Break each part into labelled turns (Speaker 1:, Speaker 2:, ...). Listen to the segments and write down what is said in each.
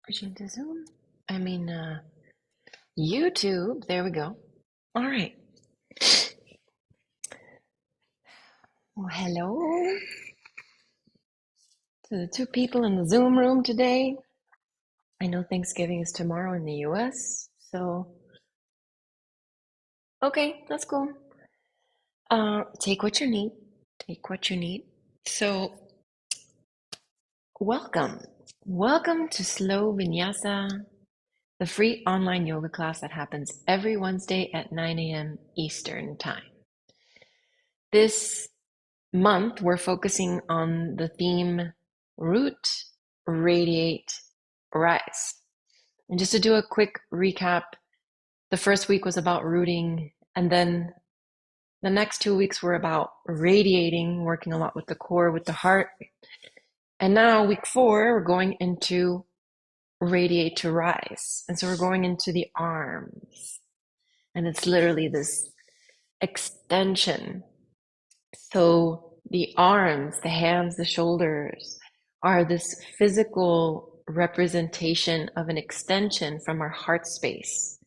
Speaker 1: Switching to Zoom. YouTube. There we go. All right. Well, hello to the two people in the Zoom room today. I know Thanksgiving is tomorrow in the US, so okay, that's cool. Take what you need. Take what you need. So, welcome. Welcome to Slow Vinyasa, the free online yoga class that happens every Wednesday at 9 a.m. Eastern Time. This month, we're focusing on the theme Root, Radiate, Rise. And just to do a quick recap, the first week was about rooting, and then the next 2 weeks were about radiating, working a lot with the core, with the heart. And now, week 4, we're going into radiate to rise. And so we're going into the arms. And it's literally this extension. So the arms, the hands, the shoulders are this physical representation of an extension from our heart space.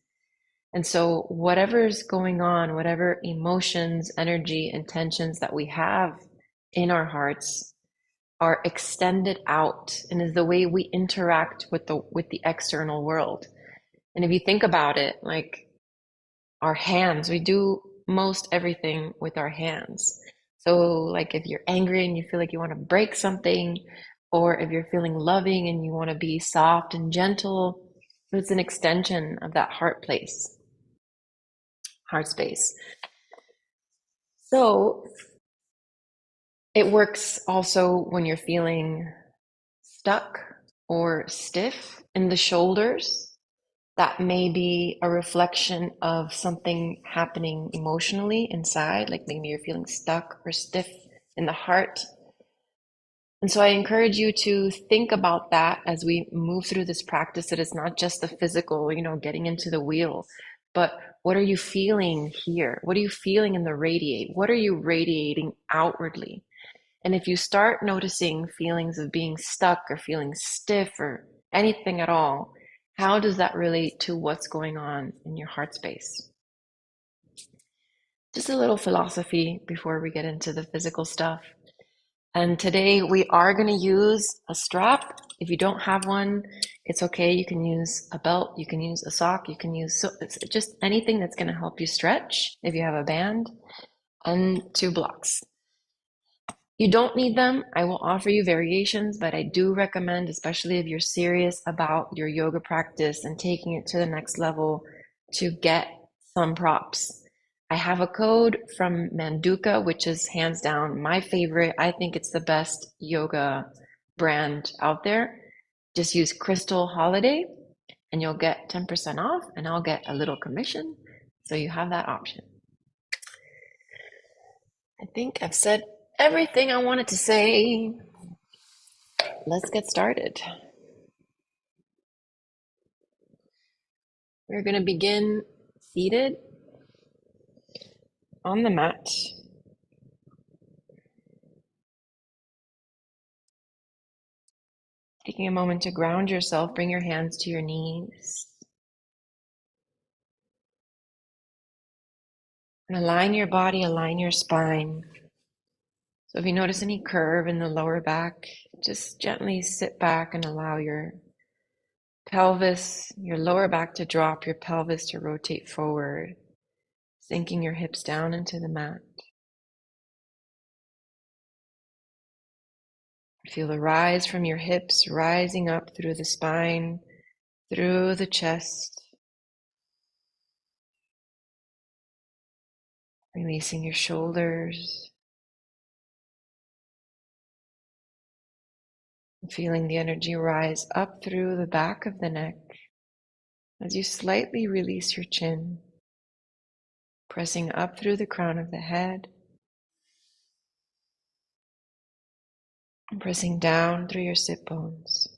Speaker 1: And so whatever's going on, whatever emotions, energy, intentions that we have in our hearts are extended out and is the way we interact with the external world. And if you think about it, like our hands, we do most everything with our hands. So like if you're angry and you feel like you want to break something, or if you're feeling loving and you want to be soft and gentle, it's an extension of that heart space. So it works also when you're feeling stuck or stiff in the shoulders. That may be a reflection of something happening emotionally inside, like maybe you're feeling stuck or stiff in the heart. And so I encourage you to think about that as we move through this practice, that it's not just the physical, getting into the wheel, but what are you feeling here? What are you feeling in the radiate? What are you radiating outwardly? And if you start noticing feelings of being stuck or feeling stiff or anything at all, how does that relate to what's going on in your heart space? Just a little philosophy before we get into the physical stuff. And today we are going to use a strap. If you don't have one, it's okay. You can use a belt, you can use a sock, you can use it's just anything that's going to help you stretch if you have a band, and 2 blocks. You don't need them. I will offer you variations, but I do recommend, especially if you're serious about your yoga practice and taking it to the next level, to get some props. I have a code from Manduka, which is hands down my favorite. I think it's the best yoga brand out there. Just use Crystal Holiday and you'll get 10% off, and I'll get a little commission. So you have that option. I think I've said everything I wanted to say. Let's get started. We're going to begin seated on the mat. Taking a moment to ground yourself, bring your hands to your knees. And align your body, align your spine. So if you notice any curve in the lower back, just gently sit back and allow your pelvis, your lower back to drop, your pelvis to rotate forward, sinking your hips down into the mat. Feel the rise from your hips, rising up through the spine, through the chest, releasing your shoulders, feeling the energy rise up through the back of the neck as you slightly release your chin, pressing up through the crown of the head, and pressing down through your sit bones.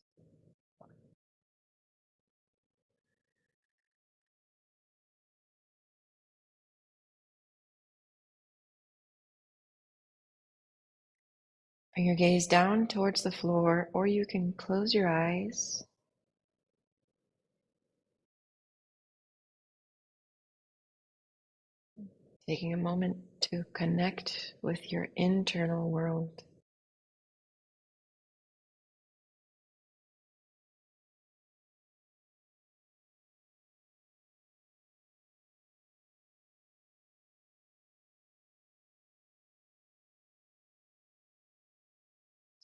Speaker 1: Bring your gaze down towards the floor, or you can close your eyes Taking a moment to connect with your internal world.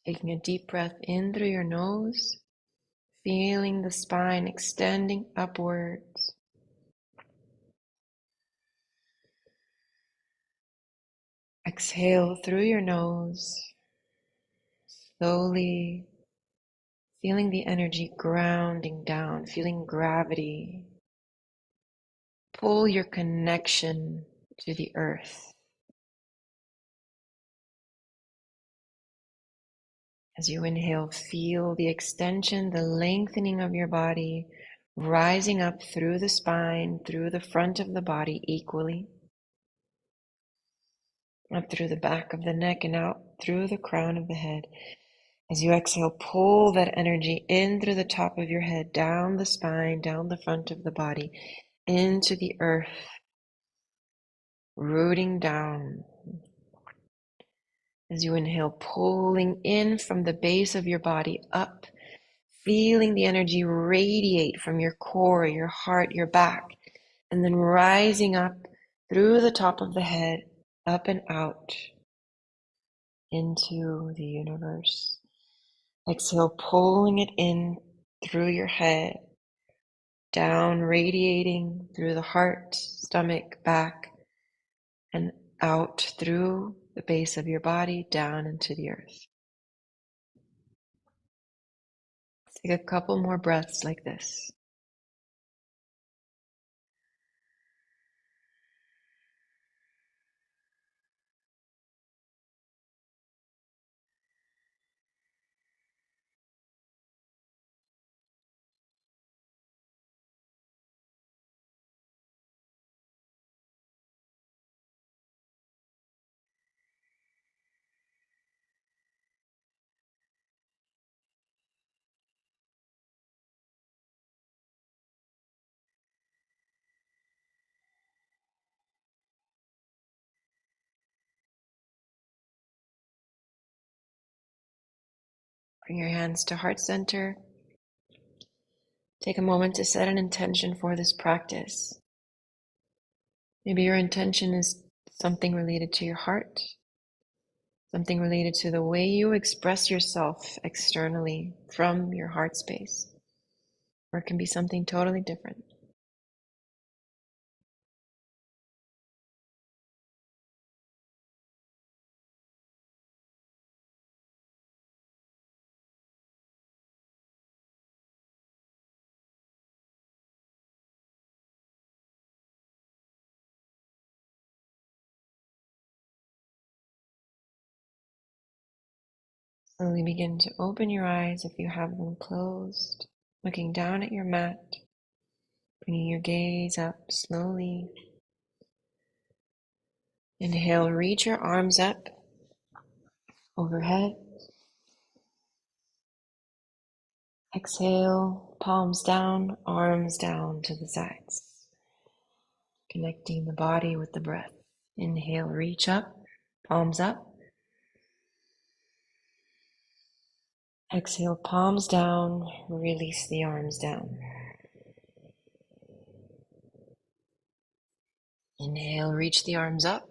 Speaker 1: Taking a deep breath in through your nose, feeling the spine extending upwards. Exhale through your nose, slowly feeling the energy grounding down, feeling gravity. Pull your connection to the earth. As you inhale, feel the extension, the lengthening of your body, rising up through the spine, through the front of the body equally, up through the back of the neck and out through the crown of the head. As you exhale, pull that energy in through the top of your head, down the spine, down the front of the body, into the earth, rooting down. As you inhale, pulling in from the base of your body up, feeling the energy radiate from your core, your heart, your back, and then rising up through the top of the head, up and out into the universe. Exhale, pulling it in through your head, down, radiating through the heart, stomach, back, and out through the base of your body, down into the earth. Take a couple more breaths like this. Bring your hands to heart center. Take a moment to set an intention for this practice. Maybe your intention is something related to your heart, something related to the way you express yourself externally from your heart space, or it can be something totally different. Slowly begin to open your eyes if you have them closed, looking down at your mat, bringing your gaze up slowly. Inhale, reach your arms up overhead. Exhale, palms down, arms down to the sides, connecting the body with the breath. Inhale, reach up, palms up. Exhale, palms down, release the arms down. Inhale, reach the arms up.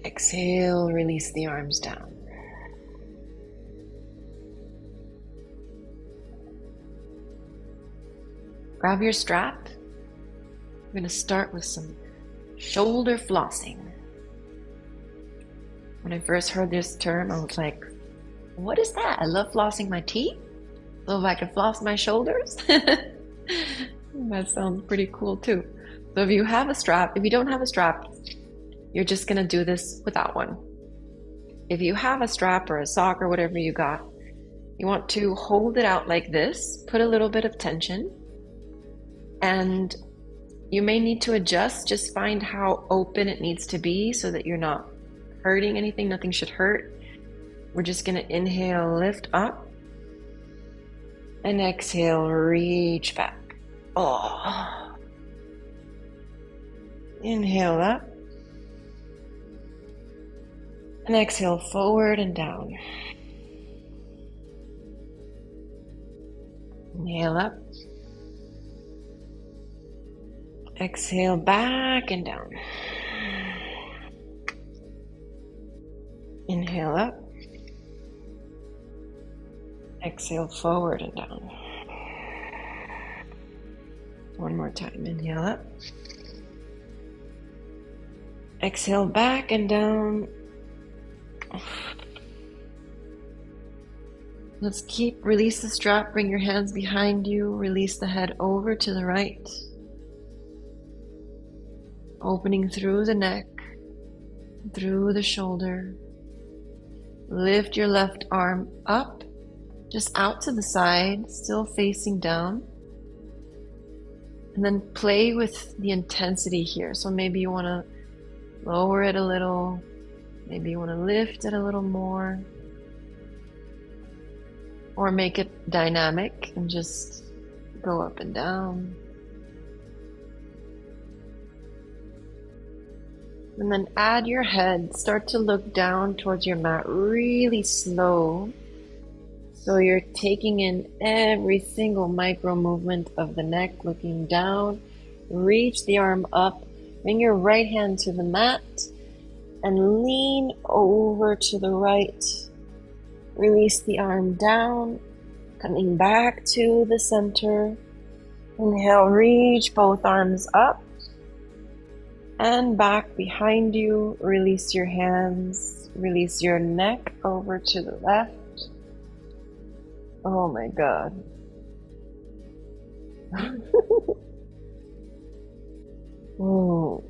Speaker 1: Exhale, release the arms down. Grab your strap. We're going to start with some shoulder flossing. When I first heard this term, I was like, what is that? I love flossing my teeth. So if I can floss my shoulders, that sounds pretty cool too. So if you have a strap, if you don't have a strap, you're just going to do this without one. If you have a strap or a sock or whatever you got, you want to hold it out like this, put a little bit of tension, and you may need to adjust. Just find how open it needs to be so that you're not hurting anything. Nothing should hurt. We're just going to inhale, lift up, and exhale, reach back. Oh. Inhale up. And exhale forward and down. Inhale up. Exhale back and down. Inhale up. Exhale forward and down. One more time. Inhale up. Exhale back and down. Let's release the strap, bring your hands behind you, release the head over to the right. Opening through the neck, through the shoulder. Lift your left arm up, just out to the side, still facing down. And then play with the intensity here. So maybe you want to lower it a little. Maybe you want to lift it a little more. Or make it dynamic and just go up and down. And then add your head. Start to look down towards your mat really slow. So you're taking in every single micro movement of the neck, looking down. Reach the arm up. Bring your right hand to the mat and lean over to the right. Release the arm down, coming back to the center. Inhale, reach both arms up and back behind you. Release your hands, release your neck over to the left. Oh my God. Oh.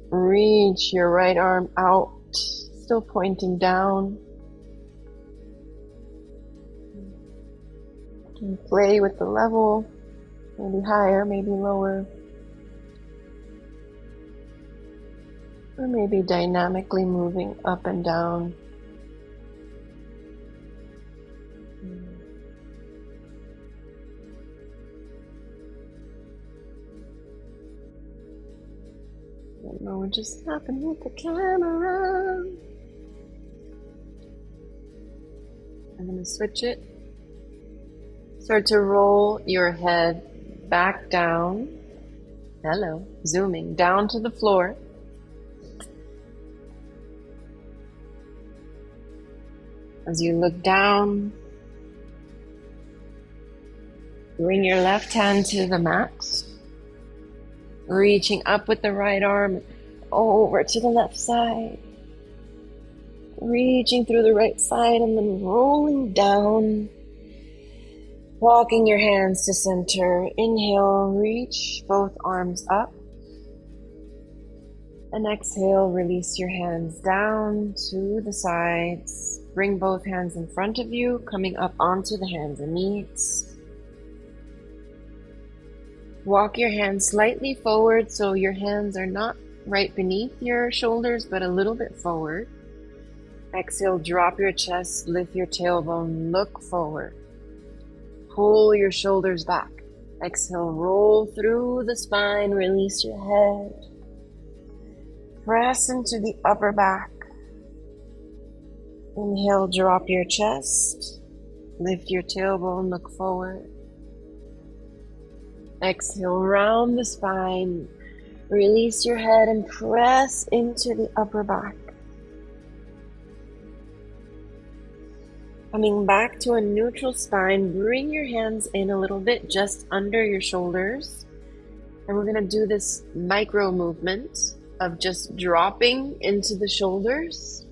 Speaker 1: Reach your right arm out, still pointing down. And play with the level, maybe higher, maybe lower. Or maybe dynamically moving up and down. I don't know what just happened with the camera. I'm going to switch it. Start to roll your head back down. Hello. Zooming down to the floor. As you look down, bring your left hand to the mat. Reaching up with the right arm over to the left side. Reaching through the right side and then rolling down. Walking your hands to center. Inhale, reach both arms up. And exhale, release your hands down to the sides. Bring both hands in front of you, coming up onto the hands and knees. Walk your hands slightly forward so your hands are not right beneath your shoulders, but a little bit forward. Exhale, drop your chest, lift your tailbone, look forward. Pull your shoulders back. Exhale, roll through the spine, release your head. Press into the upper back. Inhale, drop your chest. Lift your tailbone, look forward. Exhale, round the spine. Release your head and press into the upper back. Coming back to a neutral spine, bring your hands in a little bit just under your shoulders. And we're going to do this micro movement of just dropping into the shoulders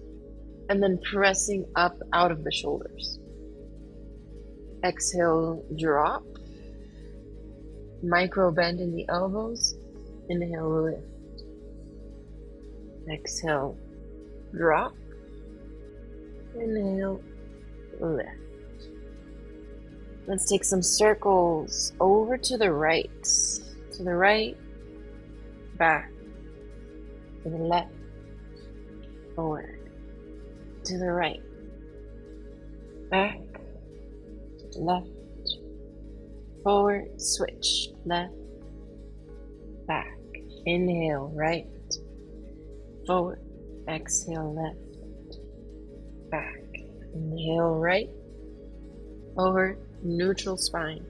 Speaker 1: and then pressing up out of the shoulders. Exhale, drop. Micro bend in the elbows. Inhale, lift. Exhale, drop. Inhale, lift. Let's take some circles over to the right, back, to the left, forward, to the right, back, to the left, forward, switch, left, back. Inhale, right, forward. Exhale, left, back. Inhale, right, forward, neutral spine.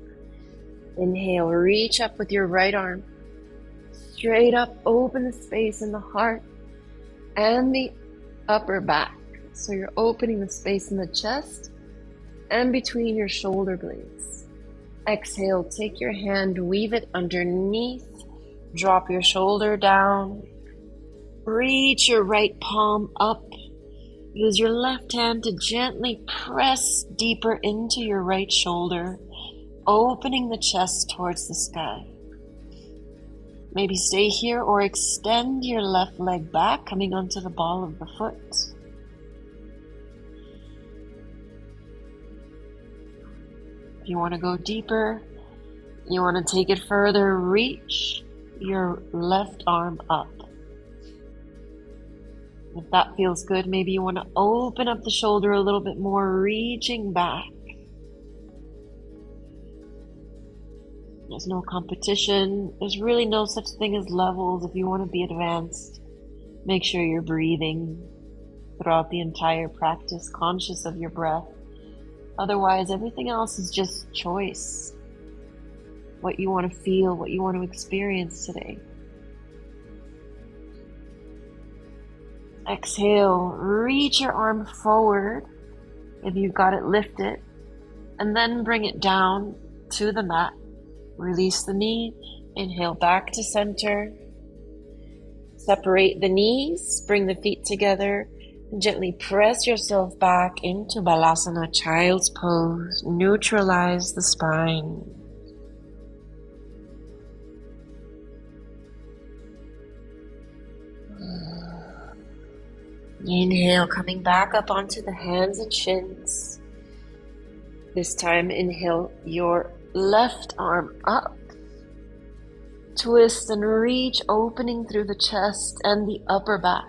Speaker 1: Inhale, reach up with your right arm. Straight up, open the space in the heart and the upper back. So you're opening the space in the chest and between your shoulder blades. Exhale, take your hand, weave it underneath, drop your shoulder down, reach your right palm up. Use your left hand to gently press deeper into your right shoulder, opening the chest towards the sky. Maybe stay here or extend your left leg back, coming onto the ball of the foot. If you want to go deeper, you want to take it further, reach your left arm up. If that feels good, maybe you want to open up the shoulder a little bit more, reaching back. There's no competition. There's really no such thing as levels. If you want to be advanced, make sure you're breathing throughout the entire practice, conscious of your breath. Otherwise, everything else is just choice. What you want to feel, what you want to experience today. Exhale, reach your arm forward. If you've got it, lift it. And then bring it down to the mat. Release the knee. Inhale back to center. Separate the knees. Bring the feet together. And gently press yourself back into Balasana, child's pose. Neutralize the spine. Inhale, coming back up onto the hands and shins. This time, inhale your left arm up. Twist and reach, opening through the chest and the upper back.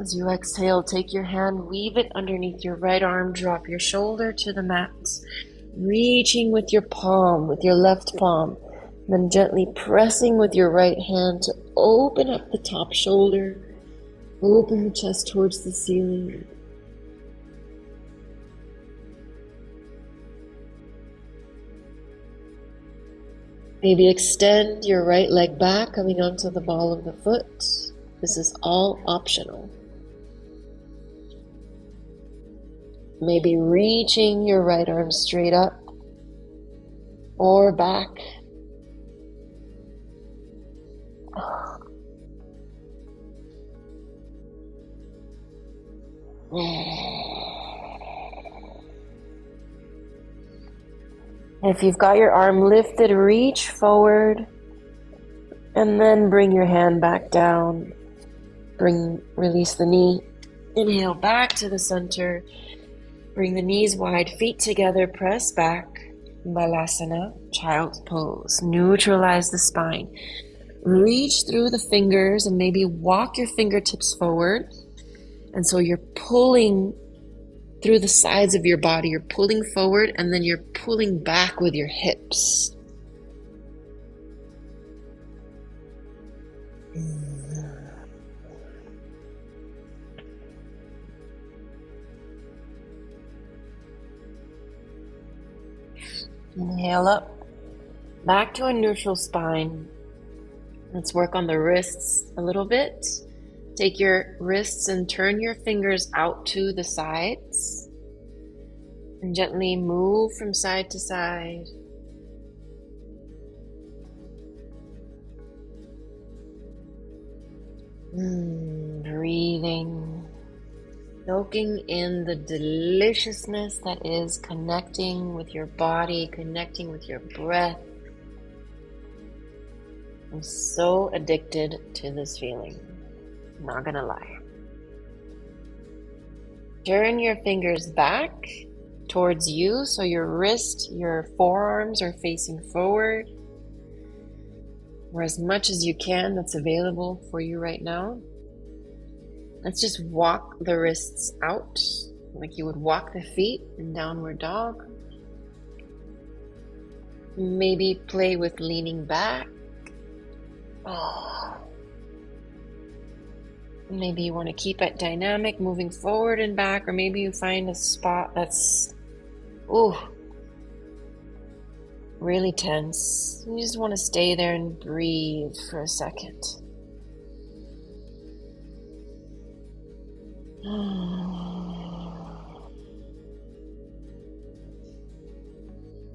Speaker 1: As you exhale, take your hand, weave it underneath your right arm, drop your shoulder to the mat, reaching with your palm, with your left palm. Then gently pressing with your right hand to open up the top shoulder, open the chest towards the ceiling. Maybe extend your right leg back, coming onto the ball of the foot. This is all optional. Maybe reaching your right arm straight up or back. If you've got your arm lifted, reach forward and then bring your hand back down. Release the knee. Inhale back to the center. Bring the knees wide, feet together, press back. Balasana, child's pose. Neutralize the spine. Reach through the fingers and maybe walk your fingertips forward. And so you're pulling through the sides of your body. You're pulling forward and then you're pulling back with your hips. Inhale up, back to a neutral spine. Let's work on the wrists a little bit. Take your wrists and turn your fingers out to the sides. And gently move from side to side. Breathing. Soaking in the deliciousness that is connecting with your body, connecting with your breath. I'm so addicted to this feeling. Not gonna lie. Turn your fingers back towards you so your wrist, your forearms are facing forward, or as much as you can that's available for you right now. Let's just walk the wrists out like you would walk the feet in downward dog. Maybe play with leaning back. Oh. Maybe you want to keep it dynamic, moving forward and back, or maybe you find a spot that's really tense. You just want to stay there and breathe for a second.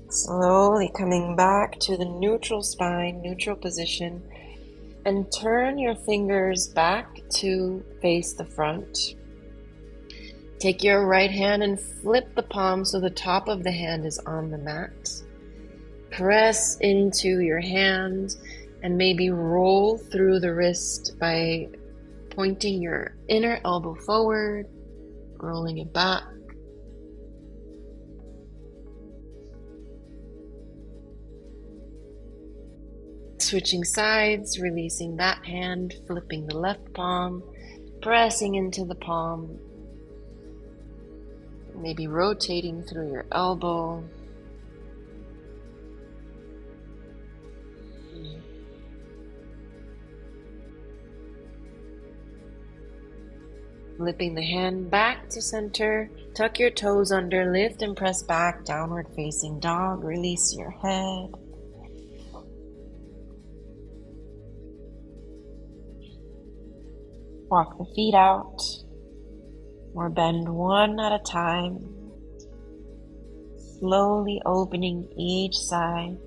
Speaker 1: Slowly coming back to the neutral spine, neutral position, and turn your fingers back to face the front. Take your right hand and flip the palm so the top of the hand is on the mat. Press into your hand and maybe roll through the wrist by pointing your inner elbow forward, rolling it back. Switching sides, releasing that hand, flipping the left palm, pressing into the palm, maybe rotating through your elbow. Flipping the hand back to center, tuck your toes under, lift and press back, downward facing dog, release your head. Walk the feet out, or bend one at a time, slowly opening each side.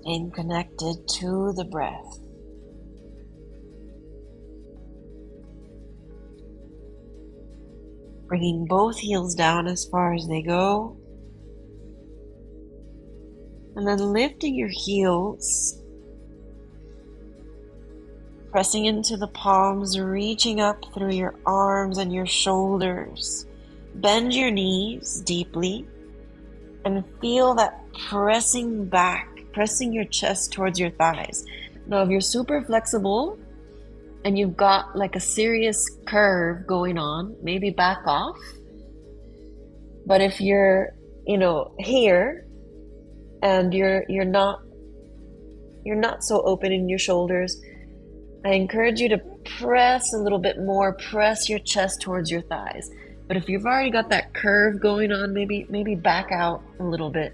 Speaker 1: Staying connected to the breath. Bringing both heels down as far as they go. And then lifting your heels. Pressing into the palms, reaching up through your arms and your shoulders. Bend your knees deeply and feel that pressing back, pressing your chest towards your thighs. Now, if you're super flexible, and you've got like a serious curve going on, maybe back off. But if you're, here and you're not so open in your shoulders, I encourage you to press a little bit more, press your chest towards your thighs. But if you've already got that curve going on, maybe back out a little bit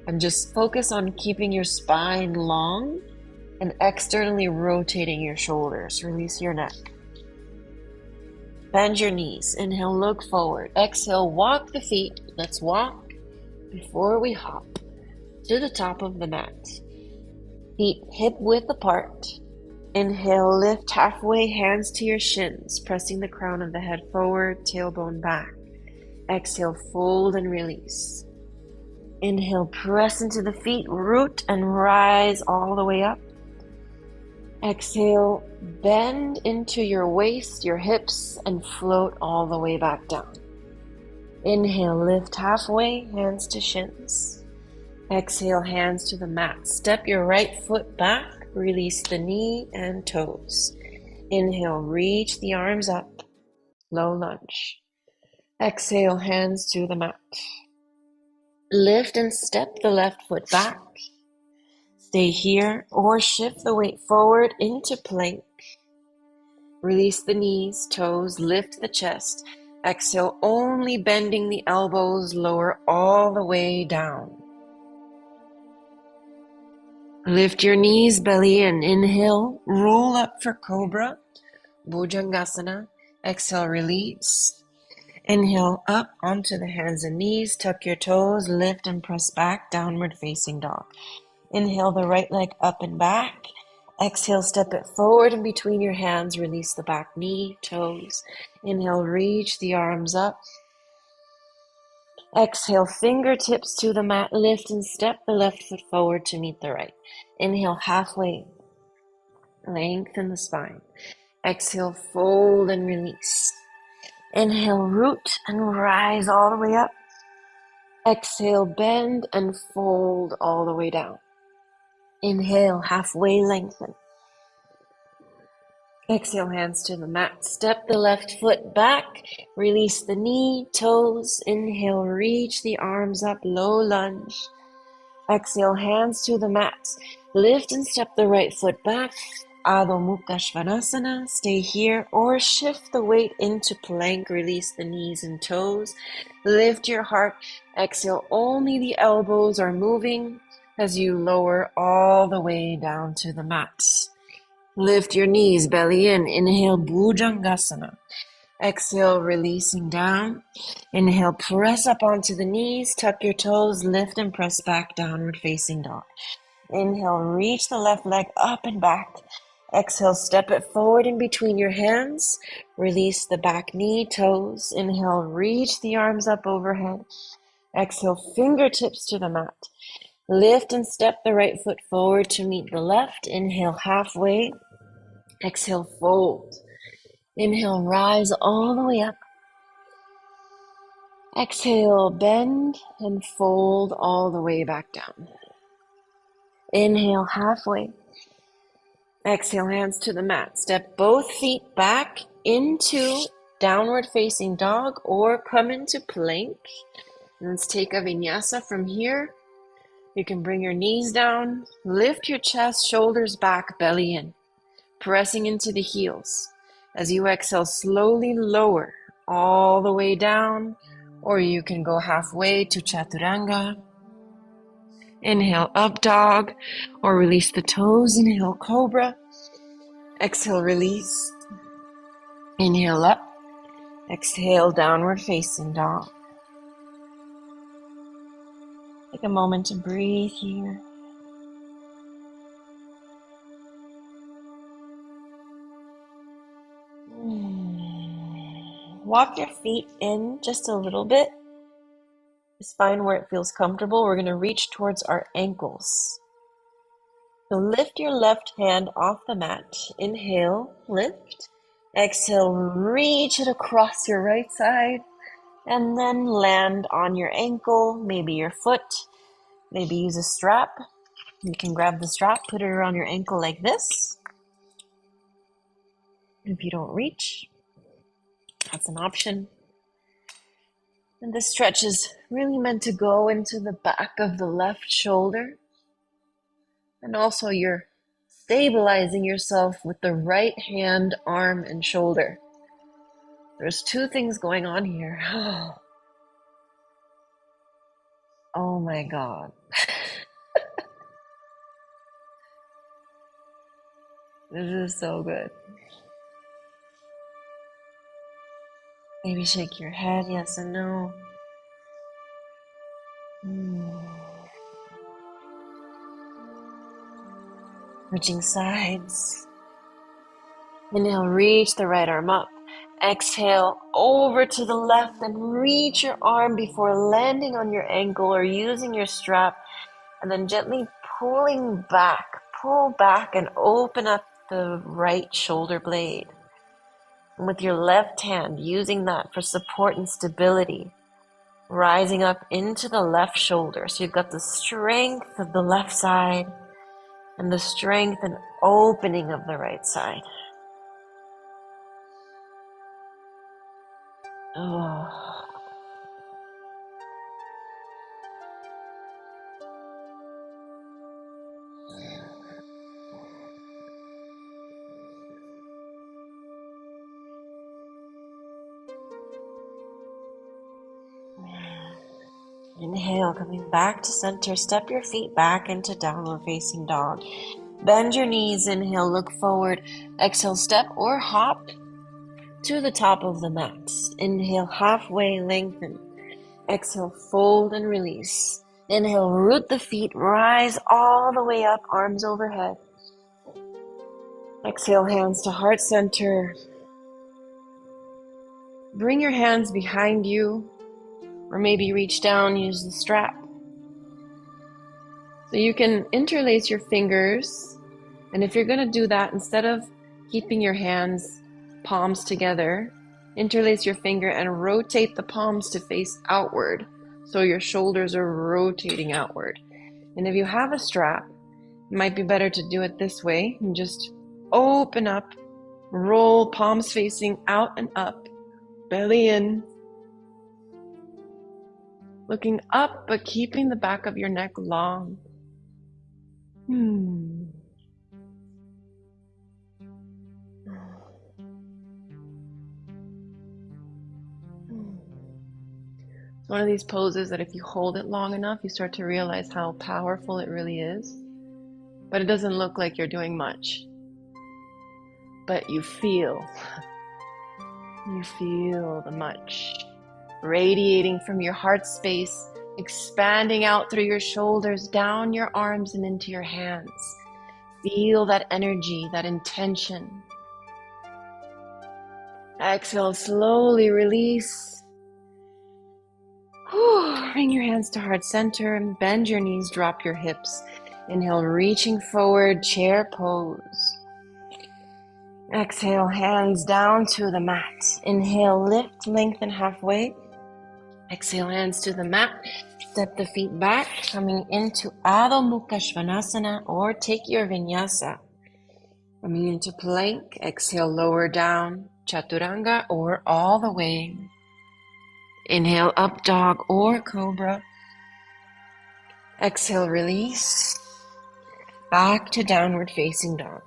Speaker 1: and just focus on keeping your spine long and externally rotating your shoulders. Release your neck. Bend your knees. Inhale, look forward. Exhale, walk the feet. Let's walk before we hop to the top of the mat. Feet hip width apart. Inhale, lift halfway, hands to your shins, pressing the crown of the head forward, tailbone back. Exhale, fold and release. Inhale, press into the feet, root and rise all the way up. Exhale, bend into your waist, your hips, and float all the way back down. Inhale, lift halfway, hands to shins. Exhale, hands to the mat. Step your right foot back, release the knee and toes. Inhale, reach the arms up, low lunge. Exhale, hands to the mat. Lift and step the left foot back. Stay here or shift the weight forward into plank. Release the knees, toes, lift the chest. Exhale, only bending the elbows, lower all the way down. Lift your knees, belly in. Inhale, roll up for cobra, Bhujangasana. Exhale, release. Inhale, up onto the hands and knees. Tuck your toes, lift and press back, downward facing dog. Inhale the right leg up and back. Exhale, step it forward in between your hands. Release the back knee, toes. Inhale, reach the arms up. Exhale, fingertips to the mat. Lift and step the left foot forward to meet the right. Inhale, halfway. Lengthen the spine. Exhale, fold and release. Inhale, root and rise all the way up. Exhale, bend and fold all the way down. Inhale, halfway lengthen. Exhale, hands to the mat. Step the left foot back. Release the knee, toes. Inhale, reach the arms up, low lunge. Exhale, hands to the mat. Lift and step the right foot back. Adho Mukha Svanasana. Stay here or shift the weight into plank. Release the knees and toes. Lift your heart. Exhale, only the elbows are moving as you lower all the way down to the mat. Lift your knees, belly in. Inhale, Bhujangasana. Exhale, releasing down. Inhale, press up onto the knees. Tuck your toes, lift and press back, downward facing dog. Inhale, reach the left leg up and back. Exhale, step it forward in between your hands. Release the back knee, toes. Inhale, reach the arms up overhead. Exhale, fingertips to the mat. Lift and step the right foot forward to meet the left. Inhale, halfway. Exhale, fold. Inhale, rise all the way up. Exhale, bend and fold all the way back down. Inhale, halfway. Exhale, hands to the mat. Step both feet back into downward facing dog or come into plank. Let's take a vinyasa from here. You can bring your knees down, lift your chest, shoulders back, belly in, pressing into the heels. As you exhale, slowly lower all the way down, or you can go halfway to Chaturanga. Inhale, up dog, or release the toes. Inhale, cobra. Exhale, release. Inhale, up. Exhale, downward facing dog. Take a moment to breathe here. Walk your feet in just a little bit. Just find where it feels comfortable. We're going to reach towards our ankles. So lift your left hand off the mat. Inhale, lift. Exhale, reach it across your right side. And then land on your ankle, maybe your foot. Maybe use a strap. You can grab the strap, put it around your ankle like this. If you don't reach, that's an option. And this stretch is really meant to go into the back of the left shoulder. And also you're stabilizing yourself with the right hand, arm, and shoulder. There's two things going on here. Oh my God. This is so good. Maybe shake your head, yes and no. Switching sides. Inhale, reach the right arm up. Exhale, over to the left and reach your arm before landing on your ankle or using your strap. And then gently pulling back. Pull back and open up the right shoulder blade. And with your left hand, using that for support and stability, rising up into the left shoulder. So you've got the strength of the left side and the strength and opening of the right side. Oh. Inhale, coming back to center. Step your feet back into downward facing dog. Bend your knees. Inhale, look forward. Exhale, step or hop to the top of the mat. Inhale, halfway lengthen. Exhale, fold and release. Inhale, root the feet, rise all the way up, arms overhead. Exhale, hands to heart center. Bring your hands behind you, or maybe reach down, use the strap. So you can interlace your fingers, and if you're going to do that, instead of keeping your hands palms together, interlace your finger and rotate the palms to face outward. So your shoulders are rotating outward. And if you have a strap, it might be better to do it this way and just open up, roll, palms facing out and up, belly in, looking up but keeping the back of your neck long. It's one of these poses that if you hold it long enough, you start to realize how powerful it really is. But it doesn't look like you're doing much. But you feel the much radiating from your heart space, expanding out through your shoulders, down your arms and into your hands. Feel that energy, that intention. Exhale, slowly release. Bring your hands to heart center and bend your knees, drop your hips. Inhale, reaching forward, chair pose. Exhale, hands down to the mat. Inhale, lift, lengthen halfway. Exhale, hands to the mat. Step the feet back, coming into Adho Mukha Svanasana, or take your vinyasa. Coming into plank, exhale, lower down, chaturanga, or all the way. Inhale, up dog or cobra. Exhale, release. Back to downward facing dog.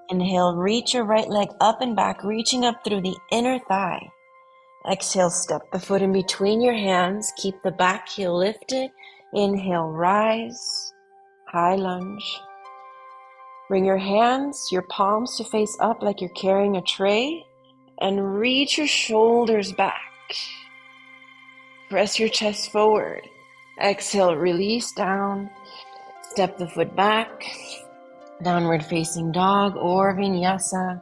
Speaker 1: Inhale, reach your right leg up and back, reaching up through the inner thigh. Exhale, step the foot in between your hands. Keep the back heel lifted. Inhale, rise, high lunge. Bring your hands, your palms to face up like you're carrying a tray, and reach your shoulders back. Press your chest forward. Exhale, release down. Step the foot back. Downward facing dog or vinyasa.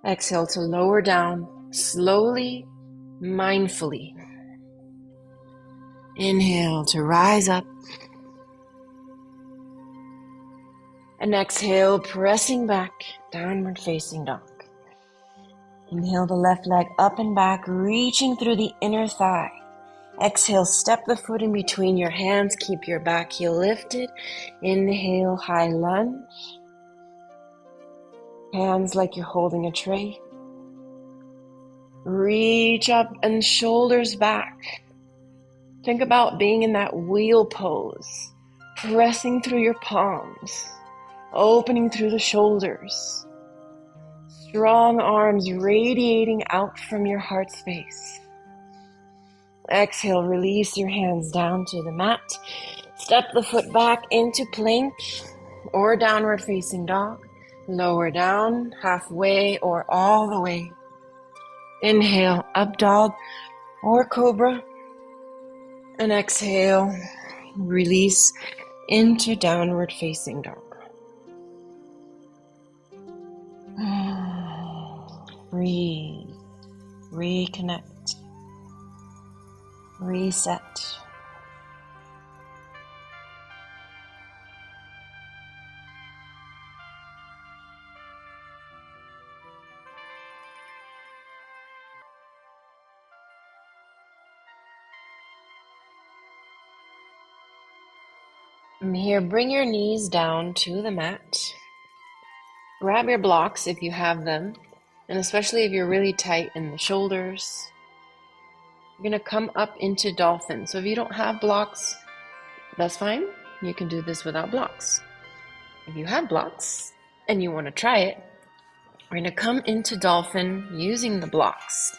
Speaker 1: Exhale to lower down, slowly, mindfully. Inhale to rise up. And exhale, pressing back, downward facing dog. Inhale the left leg up and back, reaching through the inner thigh. Exhale, step the foot in between your hands, keep your back heel lifted. Inhale, high lunge. Hands like you're holding a tray. Reach up and shoulders back. Think about being in that wheel pose, pressing through your palms, opening through the shoulders. Strong arms radiating out from your heart space. Exhale, release your hands down to the mat. Step the foot back into plank or downward facing dog. Lower down, halfway or all the way. Inhale, up dog or cobra. And exhale, release into downward facing dog. Breathe, reconnect, reset. From here, bring your knees down to the mat. Grab your blocks if you have them, and especially if you're really tight in the shoulders. You're going to come up into dolphin. So if you don't have blocks, that's fine. You can do this without blocks. If you have blocks and you want to try it, we're going to come into dolphin using the blocks.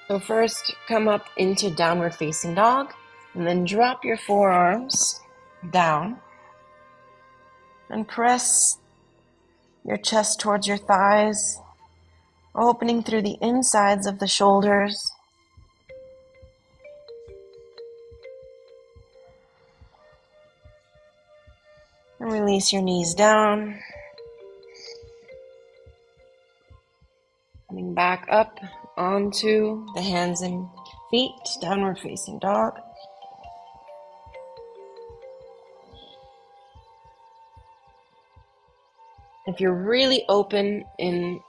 Speaker 1: So first, come up into downward facing dog, and then drop your forearms down and press your chest towards your thighs, opening through the insides of the shoulders. And release your knees down. Coming back up onto the hands and feet, downward facing dog. If you're really open in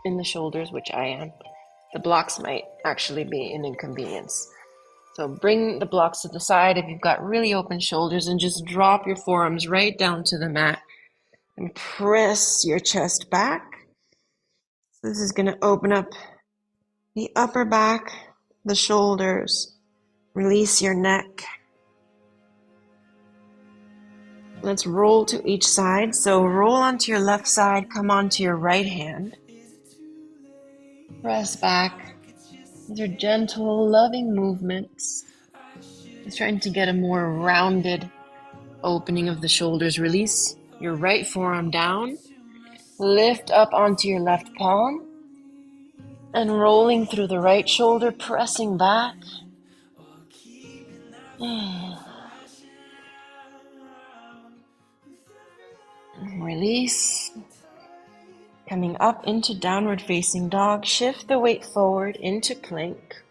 Speaker 1: the shoulders, which I am, The blocks might actually be an inconvenience. So bring the blocks to the side if you've got really open shoulders, and just drop your forearms right down to the mat and press your chest back. So this is going to open up the upper back, the shoulders. Release your neck. Let's roll to each side. So roll onto your left side, come onto your right hand. Press back. These are gentle, loving movements. Just trying to get a more rounded opening of the shoulders. Release your right forearm down. Lift up onto your left palm. And rolling through the right shoulder, pressing back. Release. Coming up into downward facing dog, shift the weight forward into plank.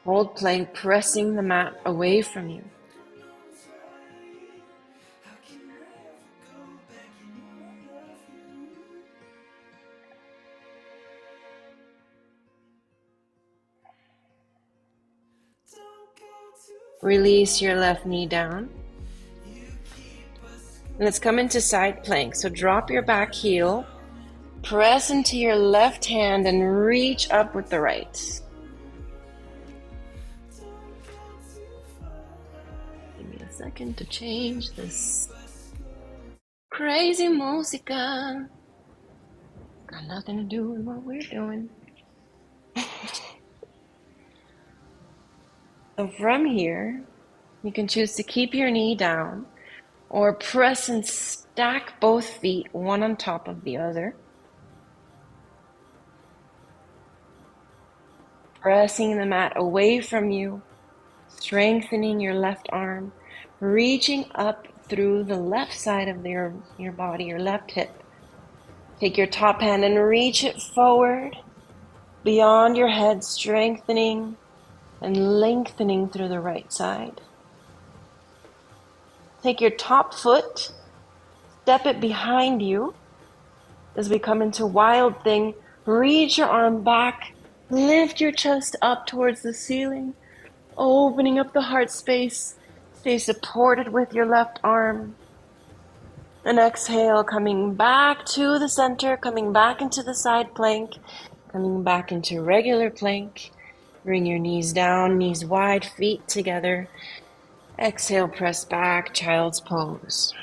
Speaker 1: Hold plank, pressing the mat away from you. Release your left knee down. Let's come into side plank. So drop your back heel, press into your left hand and reach up with the right. Give me a second to change this crazy música. Got nothing to do with what we're doing. So from here, you can choose to keep your knee down or press and stack both feet one on top of the other. Pressing the mat away from you, strengthening your left arm, reaching up through the left side of your body, your left hip. Take your top hand and reach it forward beyond your head, strengthening and lengthening through the right side. Take your top foot, step it behind you as we come into wild thing. Reach your arm back, lift your chest up towards the ceiling, opening up the heart space. Stay supported with your left arm. And exhale, coming back to the center, coming back into the side plank, coming back into regular plank. Bring your knees down, knees wide, feet together. Exhale, press back, child's pose.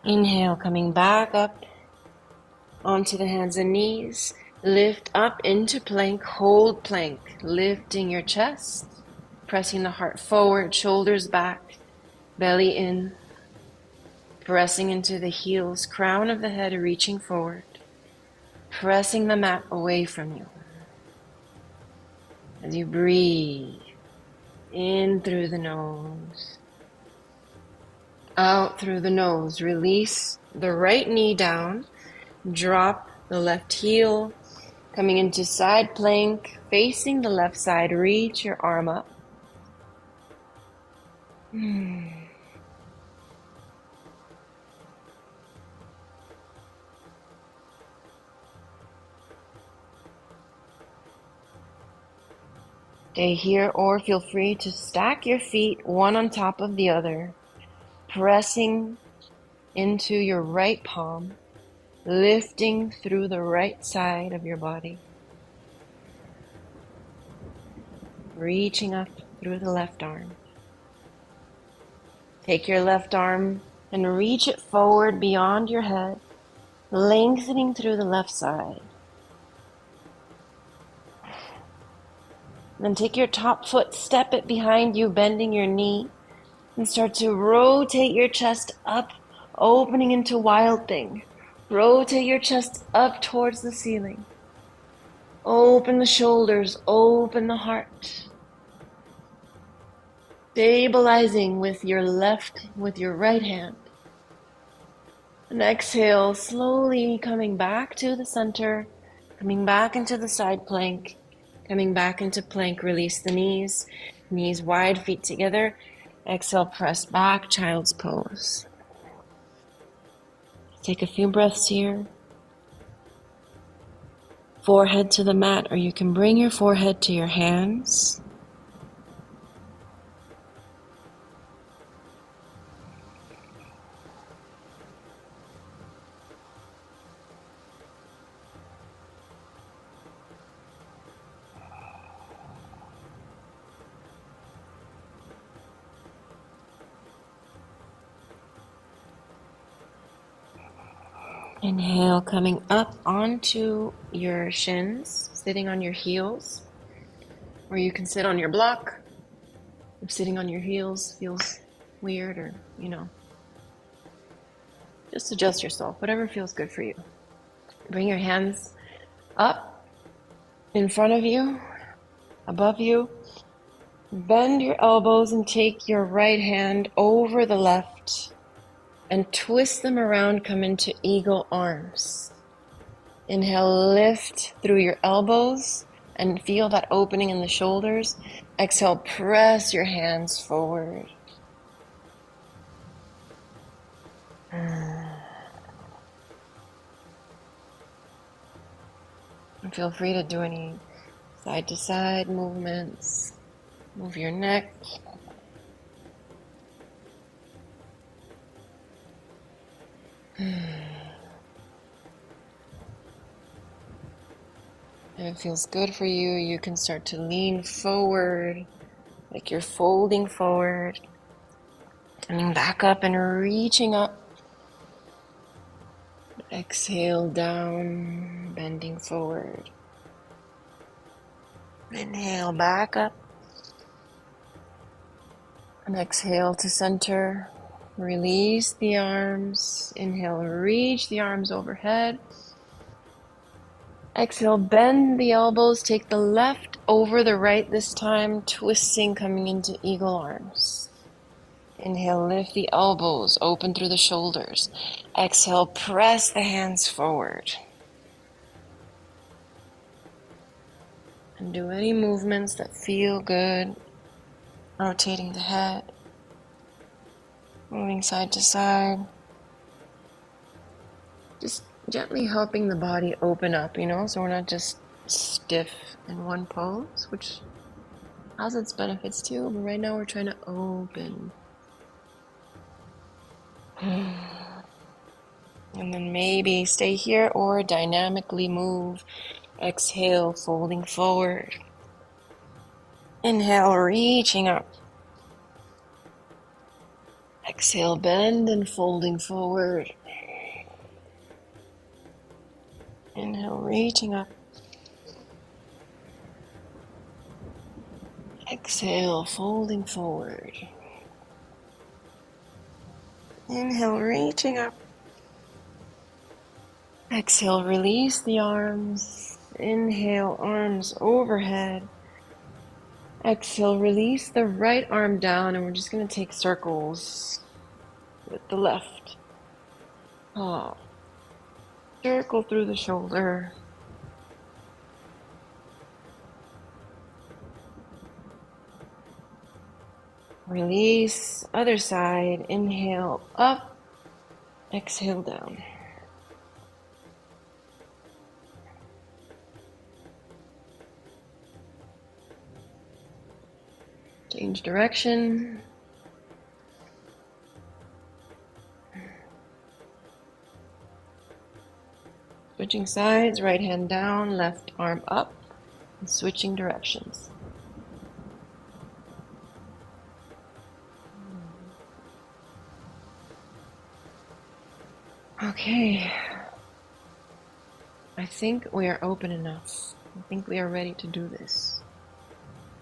Speaker 1: Inhale, coming back up onto the hands and knees. Lift up into plank, hold plank, lifting your chest, pressing the heart forward, shoulders back, belly in, pressing into the heels, crown of the head reaching forward, pressing the mat away from you. As you breathe, in through the nose, out through the nose, release the right knee down, drop the left heel, coming into side plank, facing the left side, reach your arm up. Stay here or feel free to stack your feet one on top of the other, pressing into your right palm, lifting through the right side of your body, reaching up through the left arm. Take your left arm and reach it forward beyond your head, lengthening through the left side. Then take your top foot, step it behind you, bending your knee, and start to rotate your chest up, opening into wild thing. Rotate your chest up towards the ceiling. Open the shoulders, open the heart. Stabilizing with your right hand. And exhale, slowly coming back to the center, coming back into the side plank. Coming back into plank, release the knees. Knees wide, feet together. Exhale, press back, child's pose. Take a few breaths here. Forehead to the mat, or you can bring your forehead to your hands. Inhale, coming up onto your shins, sitting on your heels, or you can sit on your block. If sitting on your heels feels weird, or, just adjust yourself, whatever feels good for you. Bring your hands up in front of you, above you. Bend your elbows and take your right hand over the left and twist them around, come into eagle arms. Inhale, lift through your elbows and feel that opening in the shoulders. Exhale, press your hands forward. And feel free to do any side to side movements. Move your neck. If it feels good for you, you can start to lean forward, like you're folding forward, and then back up and reaching up. Exhale down, bending forward. Inhale, back up. And exhale to center. Release the arms. Inhale, reach the arms overhead. Exhale, bend the elbows. Take the left over the right this time, twisting, coming into eagle arms. Inhale, lift the elbows, open through the shoulders. Exhale, press the hands forward. And do any movements that feel good. Rotating the head, moving side to side. Just gently helping the body open up, so we're not just stiff in one pose, which has its benefits too, but right now we're trying to open. And then maybe stay here or dynamically move. Exhale, folding forward. Inhale, reaching up. Exhale, bend and folding forward. Inhale, reaching up. Exhale, folding forward. Inhale, reaching up. Exhale, release the arms. Inhale, arms overhead. Exhale, release the right arm down, and we're just going to take circles with the left. Circle through the shoulder. Release, other side. Inhale, up. Exhale, down. Change direction. Switching sides, right hand down, left arm up, and switching directions. Okay. I think we are open enough. I think we are ready to do this.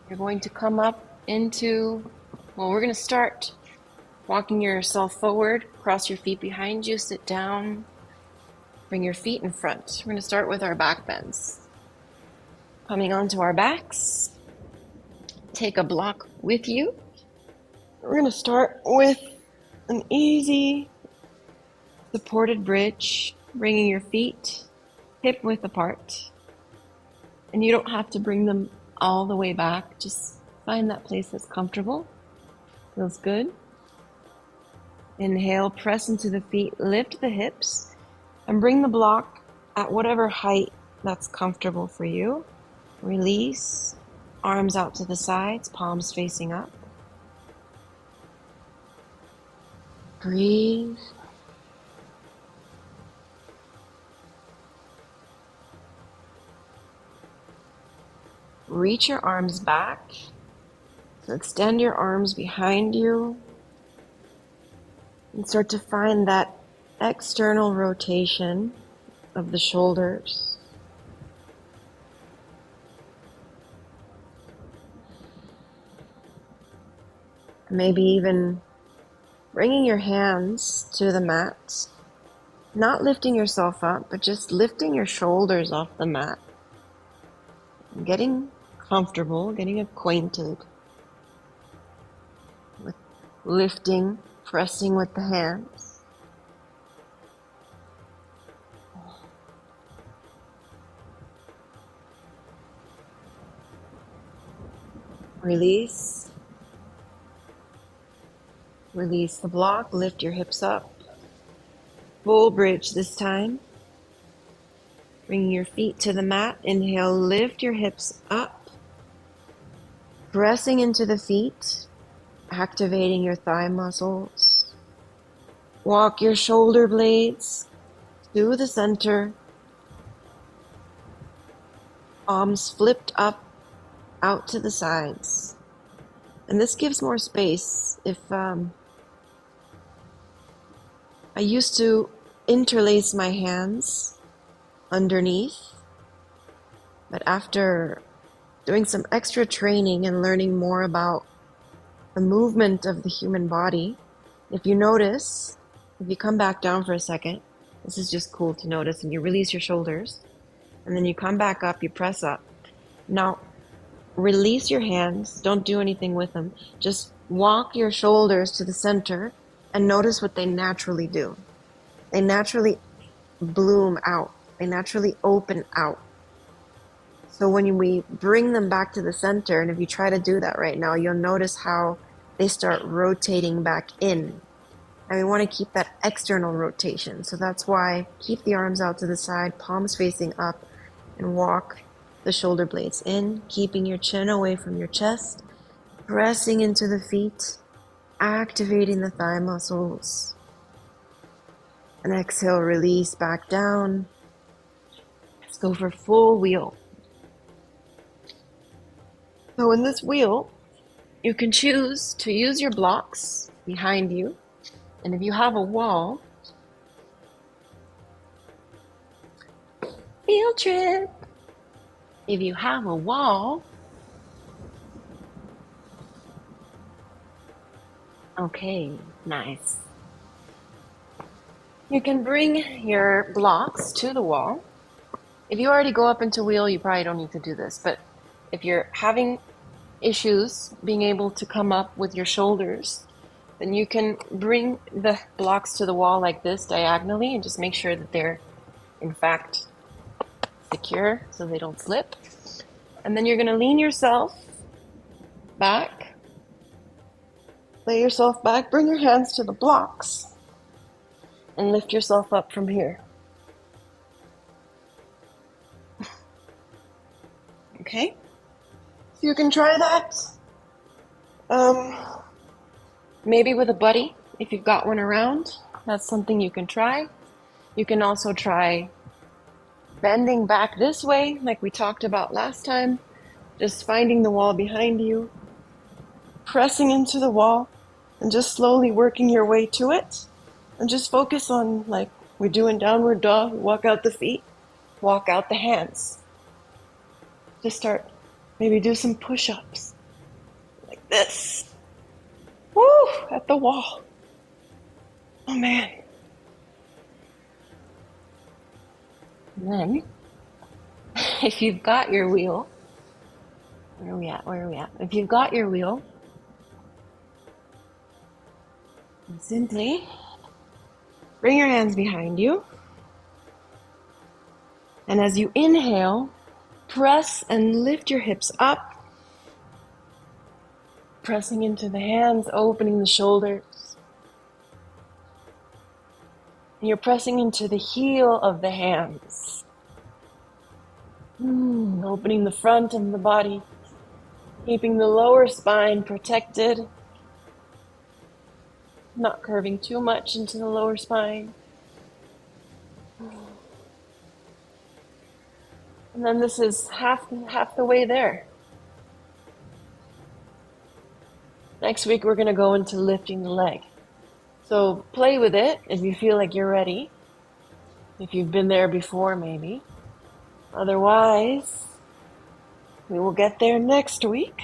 Speaker 1: You're going to come up into, we're going to start walking yourself forward, cross your feet behind you, sit down, bring your feet in front. We're going to start with our back bends. Coming onto our backs, take a block with you. We're going to start with an easy supported bridge, bringing your feet hip width apart. And you don't have to bring them all the way back. Just find that place that's comfortable. Feels good. Inhale, press into the feet, lift the hips, and bring the block at whatever height that's comfortable for you. Release, arms out to the sides, palms facing up. Breathe. Reach your arms back. So extend your arms behind you and start to find that external rotation of the shoulders. Maybe even bringing your hands to the mat, not lifting yourself up, but just lifting your shoulders off the mat. Getting comfortable, getting acquainted with lifting, pressing with the hands. Release. Release the block, lift your hips up. Full bridge this time. Bring your feet to the mat. Inhale, lift your hips up. Pressing into the feet, activating your thigh muscles. Walk your shoulder blades to the center. Palms flipped up, out to the sides. And this gives more space. If I used to interlace my hands underneath, but after doing some extra training and learning more about the movement of the human body, if you notice, if you come back down for a second, this is just cool to notice, and you release your shoulders, and then you come back up, you press up. Now, release your hands, don't do anything with them, just walk your shoulders to the center and notice what they naturally do. They naturally bloom out. They naturally open out. So when we bring them back to the center, and if you try to do that right now, you'll notice how they start rotating back in. And we want to keep that external rotation. So that's why keep the arms out to the side, palms facing up, and walk the shoulder blades in, keeping your chin away from your chest, pressing into the feet, activating the thigh muscles. And exhale, release back down. Let's go for full wheel. So in this wheel, you can choose to use your blocks behind you. And if you have a wall, field trip. If you have a wall, okay, nice. You can bring your blocks to the wall. If you already go up into wheel, you probably don't need to do this. But if you're having issues being able to come up with your shoulders, then you can bring the blocks to the wall like this diagonally and just make sure that they're in fact secure so they don't slip. And then you're going to lean yourself back, lay yourself back, bring your hands to the blocks, and lift yourself up from here. Okay? So you can try that. Maybe with a buddy, if you've got one around, that's something you can try. You can also try bending back this way, like we talked about last time, just finding the wall behind you, pressing into the wall, and just slowly working your way to it. And just focus on, like we do in downward dog, walk out the feet, walk out the hands. Just start, maybe do some push-ups, like this. Woo, at the wall. Oh man. And then, if you've got your wheel, where are we at? If you've got your wheel, simply bring your hands behind you. And as you inhale,
Speaker 2: press and lift your hips up, pressing into the hands, opening the shoulders. And you're pressing into the heel of the hands. Opening the front of the body, keeping the lower spine protected, not curving too much into the lower spine. And then this is half the way there. Next week, we're going to go into lifting the leg. So play with it if you feel like you're ready. If you've been there before, maybe. Otherwise, we will get there next week.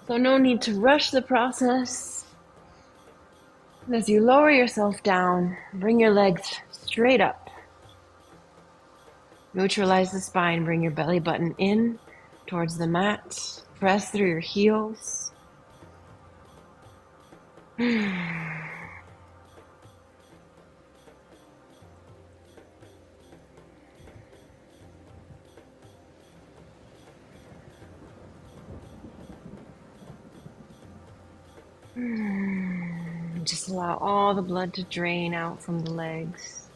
Speaker 2: So no need to rush the process. And as you lower yourself down, bring your legs straight up. Neutralize the spine, bring your belly button in towards the mat. Press through your heels. Just allow all the blood to drain out from the legs,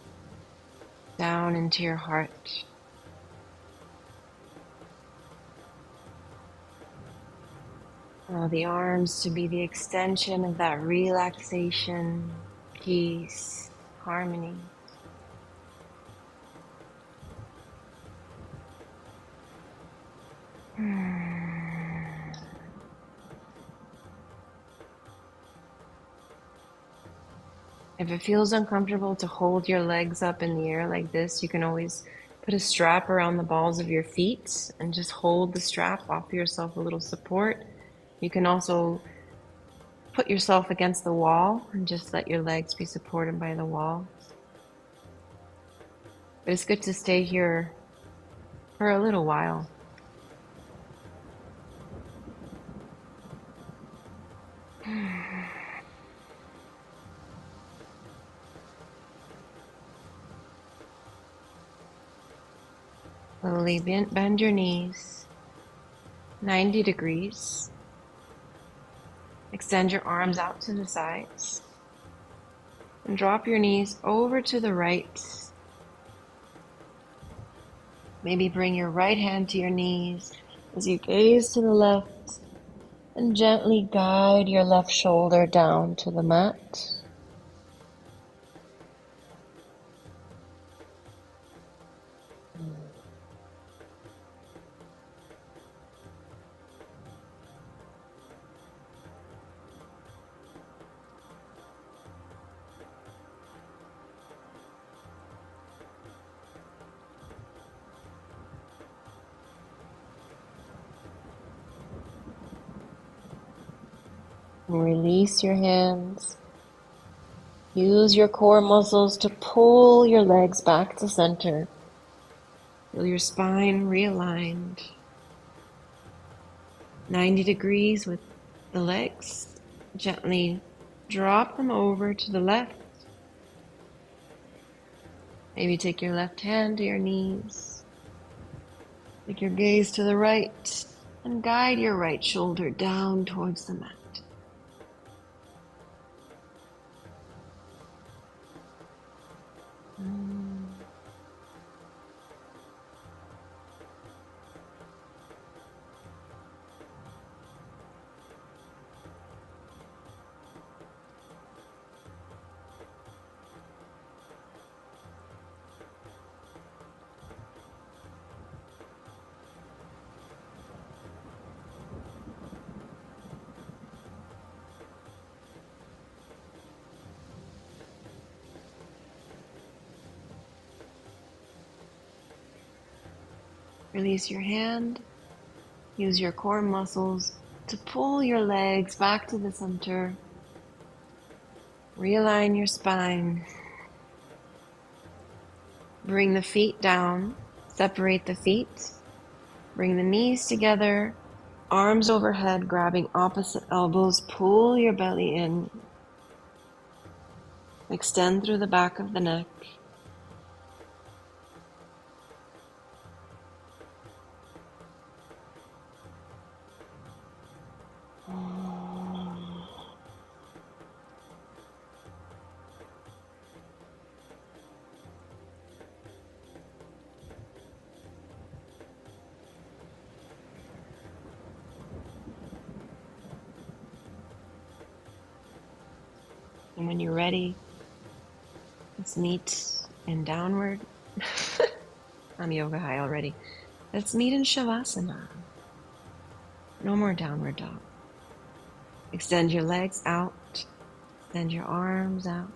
Speaker 2: down into your heart. Allow the arms to be the extension of that relaxation, peace, harmony. If it feels uncomfortable to hold your legs up in the air like this, you can always put a strap around the balls of your feet and just hold the strap, offer yourself a little support. You can also put yourself against the wall and just let your legs be supported by the wall. But it's good to stay here for a little while. Slowly bend your knees 90 degrees. Extend your arms out to the sides. And drop your knees over to the right. Maybe bring your right hand to your knees as you gaze to the left and gently guide your left shoulder down to the mat. And release your hands. Use your core muscles to pull your legs back to center. Feel your spine realigned. 90 degrees with the legs. Gently drop them over to the left. Maybe take your left hand to your knees. Take your gaze to the right and guide your right shoulder down towards the mat. Release your hand. Use your core muscles to pull your legs back to the center. Realign your spine. Bring the feet down. Separate the feet. Bring the knees together. Arms overhead, grabbing opposite elbows. Pull your belly in. Extend through the back of the neck. And when you're ready, let's meet in downward. I'm yoga high already. Let's meet in Shavasana. No more downward dog. Extend your legs out. Extend your arms out.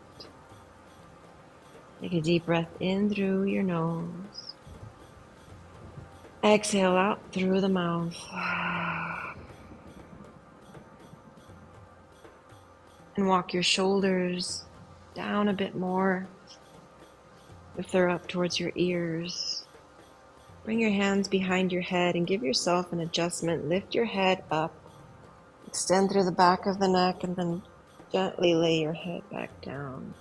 Speaker 2: Take a deep breath in through your nose. Exhale out through the mouth. And walk your shoulders down a bit more if they're up towards your ears. Bring your hands behind your head and give yourself an adjustment. Lift your head up. Extend through the back of the neck and then gently lay your head back down.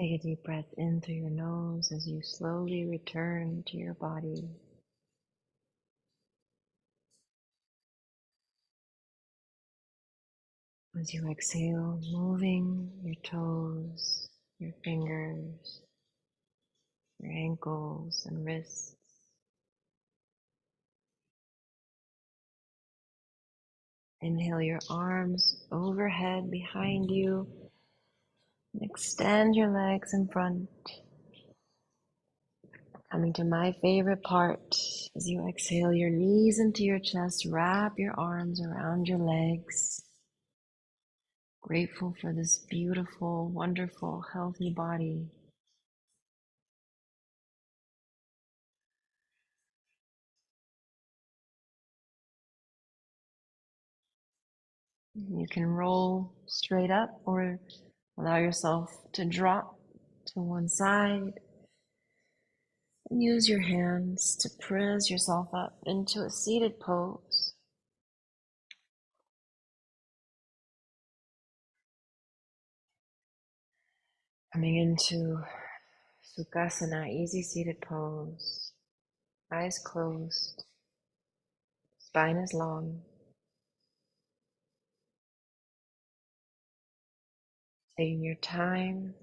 Speaker 2: Take a deep breath in through your nose as you slowly return to your body. As you exhale, moving your toes, your fingers, your ankles and wrists. Inhale your arms overhead behind you. Extend your legs in front. Coming to my favorite part, as you exhale your knees into your chest, wrap your arms around your legs. Grateful for this beautiful, wonderful, healthy body. You can roll straight up or allow yourself to drop to one side. And use your hands to press yourself up into a seated pose. Coming into Sukhasana, easy seated pose. Eyes closed. Spine is long. Taking your time.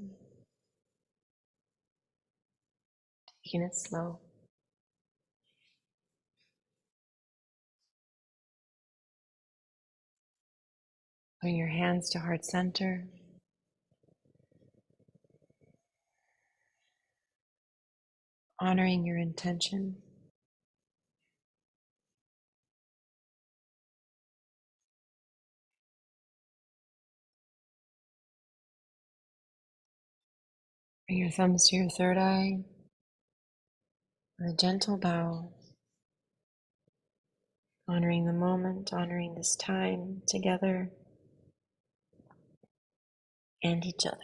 Speaker 2: Taking it slow. Bring your hands to heart center. Honoring your intention.
Speaker 1: Bring your thumbs to your third eye. With a gentle bow, honoring the moment, honoring this time together and each other.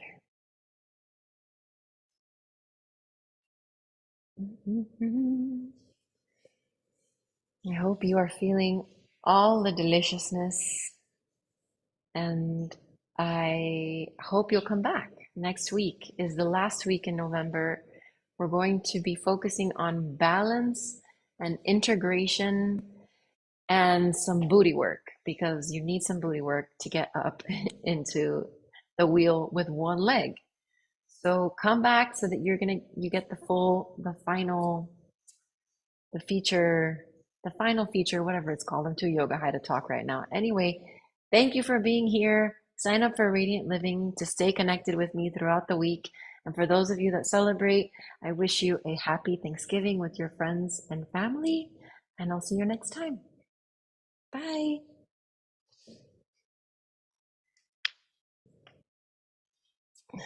Speaker 1: I hope you are feeling all the deliciousness, and I hope you'll come back. Next week is the last week in November. We're going to be focusing on balance and integration and some booty work, because you need some booty work to get up into the wheel with one leg. So come back so that you get the feature, the final feature, whatever it's called. I'm too yoga high to talk right now. Anyway, thank you for being here. Sign up for Radiant Living to stay connected with me throughout the week. And for those of you that celebrate, I wish you a happy Thanksgiving with your friends and family. And I'll see you next time. Bye.